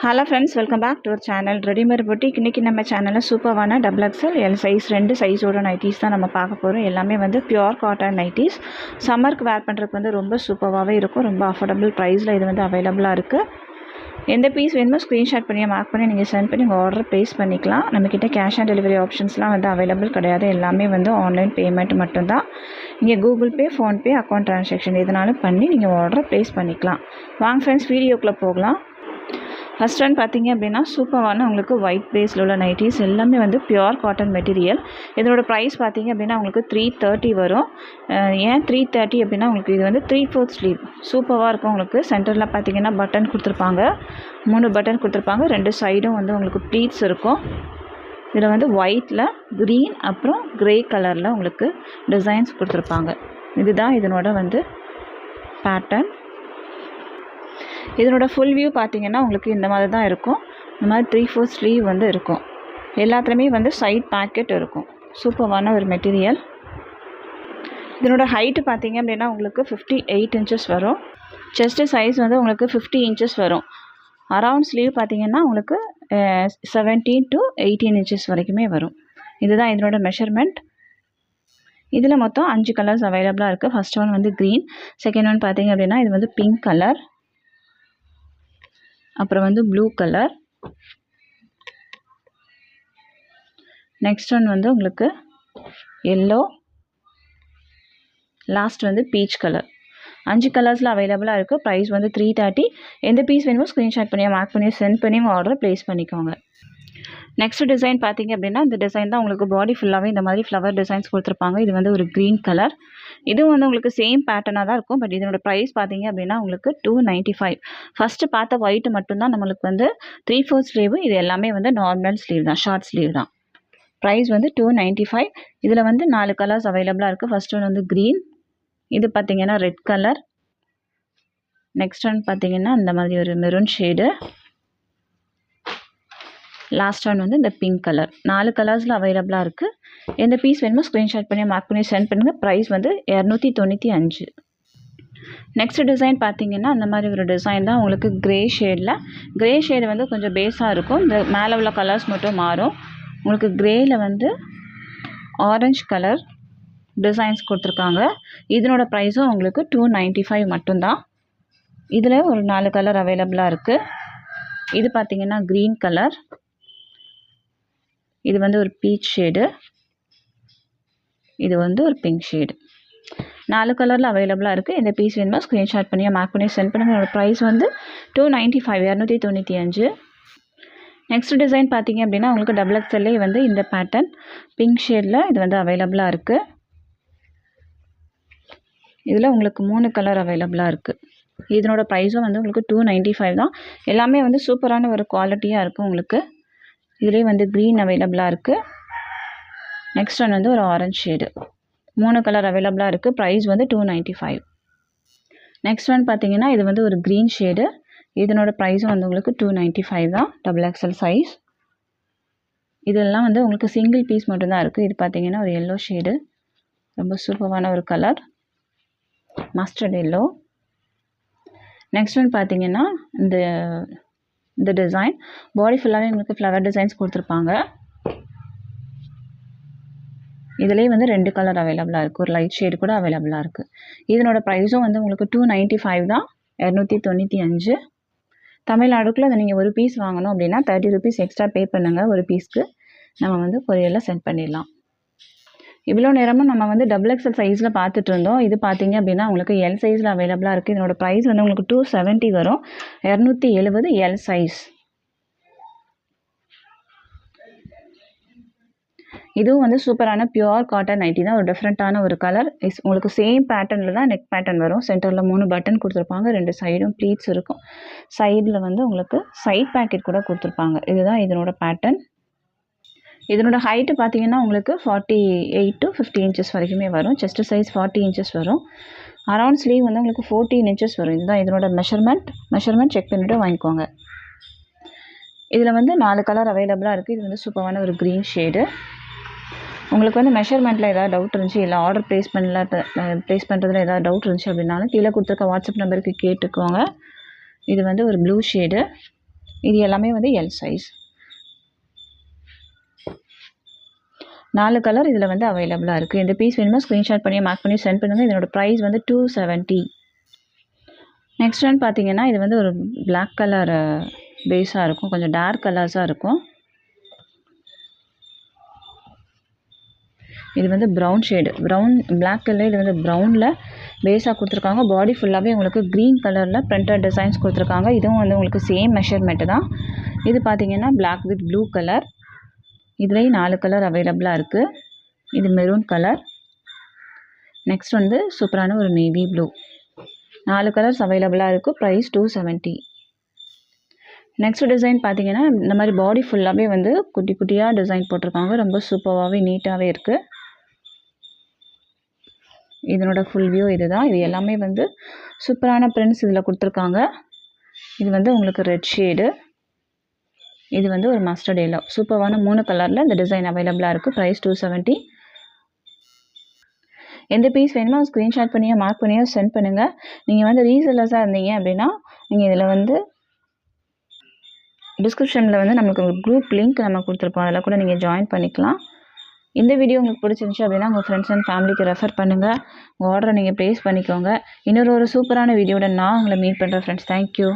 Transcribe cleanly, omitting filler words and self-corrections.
Hello friends, welcome back to our channel readymade boutique. இன்றைக்கி நம்ம சேனலில் சூப்பரான XXL எல் சைஸ் 2 சைஸோட நைட்டிஸ் தான் நம்ம பார்க்க போகிறோம். எல்லாமே வந்து பியூர் காட்டன் நைட்டிஸ். சம்மருக்கு வேர் பண்ணுறதுக்கு வந்து ரொம்ப சூப்பராகவே இருக்கும். ரொம்ப அஃபோர்டபுள் ப்ரைஸில் இது வந்து அவைலபிளாக இருக்குது. எந்த பீஸ் வேணுமோ ஸ்க்ரீன்ஷாட் பண்ணி மார்க் பண்ணி நீங்கள் சென்ட் பண்ணி உங்கள் ஆர்டர் ப்ளேஸ் பண்ணிக்கலாம். நம்மக்கிட்ட கேஷ் ஆன் டெலிவரி ஆப்ஷன்ஸ்லாம் வந்து அவைலபிள் கிடையாது. எல்லாமே வந்து ஆன்லைன் பேமெண்ட் மட்டும்தான். நீங்கள் Google Pay, PhonePe, account transaction எதுனாலும் பண்ணி நீங்கள் ஆர்டர் ப்ளேஸ் பண்ணிக்கலாம். வாங்க ஃப்ரெண்ட்ஸ், வீடியோக்குள்ளே போகலாம். ஃபஸ்ட் ஒன் பார்த்தீங்க அப்படின்னா சூப்பரான உங்களுக்கு ஒயிட் பேஸில் உள்ள நைட்டிஸ். எல்லாமே வந்து பியூர் காட்டன் மெட்டீரியல். இதனோட ப்ரைஸ் பார்த்தீங்க அப்படின்னா உங்களுக்கு 330 வரும். ஏன் 330 அப்படின்னா உங்களுக்கு இது வந்து 3/4 ஸ்லீவ் சூப்பராக இருக்கும். உங்களுக்கு சென்டரில் பார்த்தீங்கன்னா பட்டன் கொடுத்துருப்பாங்க, 3 பட்டன் கொடுத்துருப்பாங்க. 2 சைடும் வந்து உங்களுக்கு ப்ளீட்ஸ் இருக்கும். இதில் வந்து ஒயிட்டில் க்ரீன் அப்புறம் க்ரே கலரில் உங்களுக்கு டிசைன்ஸ் கொடுத்துருப்பாங்க. இதுதான் இதனோட வந்து பேட்டர்ன். இதனோட ஃபுல் வியூ பார்த்தீங்கன்னா உங்களுக்கு இந்த மாதிரி தான் இருக்கும். இந்த மாதிரி 3/4 ஸ்லீவ் வந்து இருக்கும். எல்லாத்துலேயுமே வந்து சைட் பாக்கெட் இருக்கும். சூப்பரான ஒரு மெட்டீரியல். இதனோட ஹைட்டு பார்த்தீங்க அப்படின்னா உங்களுக்கு 58 இன்ச்சஸ் வரும். செஸ்ட்டு சைஸ் வந்து உங்களுக்கு 50 இன்ச்சஸ் வரும். அரவுண்ட் ஸ்லீவ் பார்த்தீங்கன்னா உங்களுக்கு 17 to 18 இன்ச்சஸ் வரைக்குமே வரும். இதுதான் இதனோட மெஷர்மெண்ட். இதில் மொத்தம் 5 கலர்ஸ் அவைலபிளாக இருக்குது. ஃபஸ்ட் ஒன் வந்து க்ரீன், செகண்ட் ஒன் பார்த்தீங்க அப்படின்னா இது வந்து பிங்க் கலர், அப்புறம் வந்து ப்ளூ கலர், நெக்ஸ்ட் ஒன் வந்து உங்களுக்கு எல்லோ, லாஸ்ட் வந்து பீச் கலர். 5 கலர்ஸில் அவைலபிளாக இருக்குது. ப்ரைஸ் வந்து 330. எந்த பீஸ் வேணுமோ ஸ்க்ரீன்ஷாட் பண்ணி மார்க் பண்ணி சென்ட் பண்ணி உங்கள் ஆர்டர் ப்ளேஸ் பண்ணிக்கோங்க. நெக்ஸ்ட் டிசைன் பார்த்தீங்க அப்படின்னா இந்த டிசைன் தான் உங்களுக்கு பாடி ஃபுல்லாகவே இந்த மாதிரி ஃப்ளவர் டிசைன்ஸ் கொடுத்துருப்பாங்க. இது வந்து ஒரு க்ரீன் கலர். இதுவும் வந்து உங்களுக்கு சேம் பேட்டர்னாக தான் இருக்கும். பட் இதனோட ப்ரைஸ் பார்த்தீங்க அப்படின்னா உங்களுக்கு 295. ஃபஸ்ட்டு பார்த்த ஒயிட் மட்டும்தான் நம்மளுக்கு வந்து 3/4 ஸ்லீவ். இது எல்லாமே வந்து நார்மல் ஸ்லீவ் தான், ஷார்ட் ஸ்லீவ் தான். ப்ரைஸ் வந்து 295. இதில் வந்து 4 கலர்ஸ் அவைலபிளாக இருக்குது. ஃபஸ்ட் ஒன் வந்து க்ரீன், இது பார்த்தீங்கன்னா ரெட் கலர், நெக்ஸ்ட் ஒன் பார்த்தீங்கன்னா இந்த மாதிரி ஒரு மெரூன் ஷேடு, லாஸ்ட் ஒன் வந்து இந்த பிங்க் கலர். 4 கலர்ஸில் அவைலபிளாக இருக்குது. எந்த பீஸ் வேணுமோ ஸ்க்ரீன்ஷாட் பண்ணி மார்க் பண்ணி சென்ட் பண்ணுங்கள். ப்ரைஸ் வந்து 295. நெக்ஸ்ட் டிசைன் பார்த்தீங்கன்னா அந்த மாதிரி ஒரு டிசைன் தான் உங்களுக்கு க்ரே ஷேடில். க்ரே ஷேடு வந்து கொஞ்சம் பேஸாக இருக்கும். இந்த மேலே உள்ள கலர்ஸ் மட்டும் மாறும். உங்களுக்கு க்ரேயில் வந்து ஆரஞ்சு கலர் டிசைன்ஸ் கொடுத்துருக்காங்க. இதனோட ப்ரைஸும் உங்களுக்கு 295 மட்டும்தான். இதில் ஒரு 4 கலர் அவைலபிளாக இருக்குது. இது பார்த்தீங்கன்னா க்ரீன் கலர், இது வந்து ஒரு பீச் ஷேடு, இது வந்து ஒரு பிங்க் ஷேடு. 4 கலரில் அவைலபிளாக இருக்குது. இந்த பீஸ் வேணுமா ஸ்க்ரீன்ஷாட் பண்ணி மார்க் பண்ணி சென்ட் பண்ணுங்கள். என்னோடய ப்ரைஸ் வந்து 295, 295. நெக்ஸ்ட் டிசைன் பார்த்தீங்க அப்படின்னா உங்களுக்கு XXL வந்து இந்த பேட்டர்ன் பிங்க் ஷேடில் இது வந்து அவைலபிளாக இருக்குது. இதில் உங்களுக்கு 3 கலர் அவைலபிளாக இருக்குது. இதனோட ப்ரைஸும் வந்து உங்களுக்கு 295 தான். எல்லாமே வந்து சூப்பரான ஒரு குவாலிட்டியாக இருக்கும். உங்களுக்கு இதுலேயே வந்து க்ரீன் அவைலபிளாக இருக்குது. நெக்ஸ்ட் ஒன் வந்து ஒரு ஆரஞ்சு ஷேடு. 3 கலர் அவைலபிளாக இருக்குது. ப்ரைஸ் வந்து 295. நெக்ஸ்ட் ஒன் பார்த்தீங்கன்னா இது வந்து ஒரு க்ரீன் ஷேடு. இதனோட ப்ரைஸும் வந்து உங்களுக்கு 295 தான். XXL size. இதெல்லாம் வந்து உங்களுக்கு சிங்கிள் பீஸ் மட்டும்தான் இருக்குது. இது பார்த்தீங்கன்னா ஒரு எல்லோ ஷேடு, ரொம்ப சூப்பரான ஒரு colour, mustard yellow. Next one பார்த்தீங்கன்னா இந்த டிசைன் பாடி ஃபுல்லாகவே உங்களுக்கு ஃப்ளவர் டிசைன்ஸ் கொடுத்துருப்பாங்க. இதுலேயே வந்து 2 கலர் அவைலபிளாக இருக்குது. ஒரு லைட் ஷேடு கூட அவைலபிளாக இருக்குது. இதனோட ப்ரைஸும் வந்து உங்களுக்கு 295 தான். 295. தமிழ்நாடுக்குள்ளே அதை நீங்கள் ஒரு பீஸ் வாங்கணும் அப்படின்னா 30 rupees எக்ஸ்ட்ரா பே பண்ணுங்கள். ஒரு பீஸ்க்கு நம்ம வந்து கொரியரில் சென்ட் பண்ணிடலாம். இவ்வளோ நேரமும் நம்ம வந்து XXL சைஸில் பார்த்துட்டு இருந்தோம். இது பார்த்தீங்க அப்படின்னா உங்களுக்கு எல் சைஸில் அவைலபிளாக இருக்குது. இதனோட ப்ரைஸ் வந்து உங்களுக்கு 270 வரும். 270 எல் சைஸ். இதுவும் வந்து சூப்பரான பியூர் காட்டன் நைட்டி தான். ஒரு டிஃப்ரெண்ட்டான ஒரு கலர். உங்களுக்கு சேம் பேட்டர்னில் தான் நெக் பேட்டர்ன் வரும். சென்டரில் 3 பட்டன் கொடுத்துருப்பாங்க. 2 சைடும் ப்ளீட்ஸ் இருக்கும். சைடில் வந்து உங்களுக்கு சைட் பேக்கெட் கூட கொடுத்துருப்பாங்க. இதுதான் இதனோட பேட்டர்ன். இதனோட ஹைட்டு பார்த்தீங்கன்னா உங்களுக்கு 48 to 50 இன்ச்சஸ் வரைக்குமே வரும். செஸ்ட்டு சைஸ் 40 இன்ச்சஸ் வரும். அரவுண்ட் ஸ்லீவ் வந்து உங்களுக்கு 14 இன்ச்சஸ் வரும். இதுதான் இதனோட மெஷர்மெண்ட் செக் பண்ணிவிட்டு வாங்கிக்கோங்க. இதில் வந்து 4 கலர் அவைலபிளாக இருக்குது. இது வந்து சூப்பரான ஒரு க்ரீன் ஷேடு. உங்களுக்கு வந்து மெஷர்மெண்ட்டில் ஏதாவது டவுட் இருந்துச்சு, இல்லை ஆர்டர் ப்ளேஸ் பண்ணுறதுல ஏதாவது டவுட் இருந்துச்சு அப்படின்னாலும் கீழே கொடுத்துருக்க வாட்ஸ்அப் நம்பருக்கு கேட்டுக்கோங்க. இது வந்து ஒரு ப்ளூ ஷேடு. இது எல்லாமே வந்து எல் சைஸ். 4 கலர் இதில் வந்து அவைலபிளாக இருக்குது. இந்த பீஸ் வேணுமா ஸ்க்ரீன்ஷாட் பண்ணி மார்க் பண்ணி சென்ட் பண்ணுங்கள். இதனோட ப்ரைஸ் வந்து 270. நெக்ஸ்ட் ஒன் பார்த்தீங்கன்னா இது வந்து ஒரு பிளாக் கலர் பேஸாக இருக்கும், கொஞ்சம் டார்க் கலர்ஸாக இருக்கும். இது வந்து brown shade, brown black colour. இது வந்து ப்ரௌனில் பேஸாக கொடுத்துருக்காங்க. பாடி ஃபுல்லாகவே உங்களுக்கு க்ரீன் கலரில் பிரிண்டட் டிசைன்ஸ் கொடுத்துருக்காங்க. இதுவும் வந்து உங்களுக்கு சேம் மெஷர்மெண்ட்டு தான். இது பார்த்தீங்கன்னா பிளாக் வித் ப்ளூ கலர். இதுலேயும் 4 கலர் அவைலபிளாக இருக்குது. இது மெரூன் கலர். நெக்ஸ்ட் வந்து சூப்பரான ஒரு நேவி ப்ளூ. 4 கலர்ஸ் அவைலபிளாக இருக்குது. ப்ரைஸ் 270. நெக்ஸ்ட் டிசைன் பார்த்தீங்கன்னா இந்த மாதிரி பாடி ஃபுல்லாகவே வந்து குட்டி குட்டியாக டிசைன் போட்டிருக்காங்க. ரொம்ப சூப்பராகவே நீட்டாகவே இருக்குது. இதனோட ஃபுல் வியூ இது தான். இது எல்லாமே வந்து சூப்பரான பிரிண்ட்ஸ் இதில் கொடுத்துருக்காங்க. இது வந்து உங்களுக்கு ரெட் ஷேடு, இது வந்து ஒரு மஸ்டர்ட் எல்லோ. சூப்பரான 3 கலரில் இந்த டிசைன் அவைலபிளாக இருக்குது. ப்ரைஸ் 270. எந்த பீஸ் வேணுமோ ஸ்க்ரீன்ஷாட் பண்ணியோ மார்க் பண்ணியோ சென்ட் பண்ணுங்கள். நீங்கள் வந்து ரீசெல்லர்ஸாக இருந்தீங்க அப்படின்னா நீங்கள் இதில் வந்து டிஸ்கிரிப்ஷனில் வந்து நமக்கு ஒரு குரூப் லிங்க் நம்ம கொடுத்துருப்போம், அதில் கூட நீங்கள் ஜாயின் பண்ணிக்கலாம். இந்த வீடியோ உங்களுக்கு பிடிச்சிருந்துச்சு அப்படின்னா உங்கள் ஃப்ரெண்ட்ஸ் அண்ட் ஃபேமிலிக்கு ரெஃபர் பண்ணுங்கள். உங்கள் ஆர்டரை நீங்கள் ப்ளேஸ் பண்ணிக்கோங்க. இன்னொரு சூப்பரான வீடியோட நான் உங்களை மீட் பண்ணுறேன் ஃப்ரெண்ட்ஸ். தேங்க்யூ.